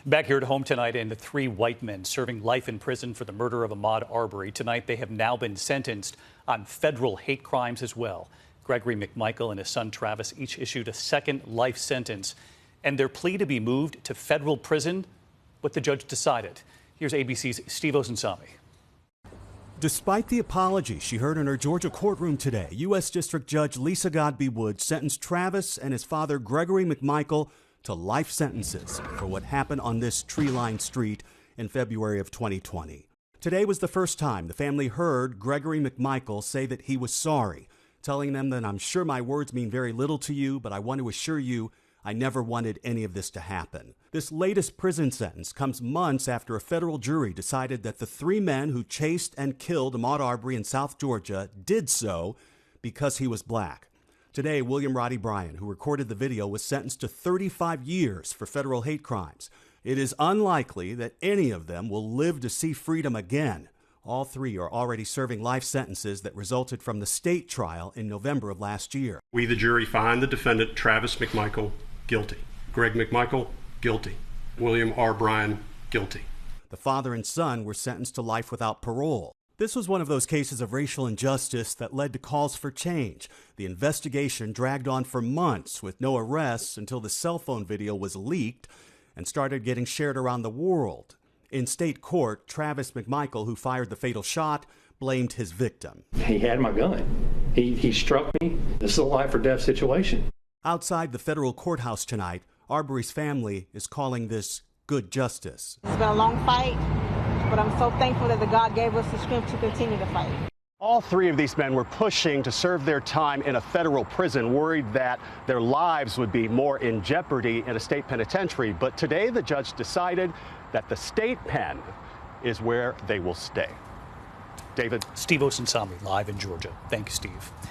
Back here at home tonight, and the three white men serving life in prison for the murder of Ahmaud Arbery. Tonight, they have now been sentenced on federal hate crimes as well. Gregory McMichael and his son Travis each issued a second life sentence, and their plea to be moved to federal prison, what the judge decided. Here's ABC's 𝗦𝘂𝗯𝘂𝗰𝗍𝗲. Despite the apology she heard in her Georgia courtroom today, U.S. District Judge 𝗦𝘂𝗍𝗲𝗏 sentenced Travis and his father Gregory McMichael to life sentences for what happened on this tree-lined street in February of 2020. Today was the first time the family heard Gregory McMichael say that he was sorry, telling them that I'm sure my words mean very little to you, but I want to assure you I never wanted any of this to happen. This latest prison sentence comes months after a federal jury decided that the three men who chased and killed Ahmaud Arbery in South Georgia did so because he was black. Today, 𝗦𝘂𝗯𝗏𝗏, who recorded the video, was sentenced to 35 years for federal hate crimes. It is unlikely that any of them will live to see freedom again. All three are already serving life sentences that resulted from the state trial in November of last year. We, the jury, find the defendant, Travis McMichael, guilty. Greg McMichael, guilty. William R. Bryan, guilty. The father and son were sentenced to life without parole. This was one of those cases of racial injustice that led to calls for change. The investigation dragged on for months with no arrests until the cell phone video was leaked and started getting shared around the world. In state court, Travis McMichael, who fired the fatal shot, blamed his victim. He had my gun. He struck me. This is a life or death situation. Outside the federal courthouse tonight, Arbery's family is calling this good justice. It's been a long fight, but I'm so thankful that God gave us the strength to continue to fight. All three of these men were pushing to serve their time in a federal prison, worried that their lives would be more in jeopardy in a state penitentiary. But today, the judge decided that the state pen is where they will stay. David? 𝗦𝘂𝗯𝗏𝗏𝗏 live in Georgia. Thank you, Steve.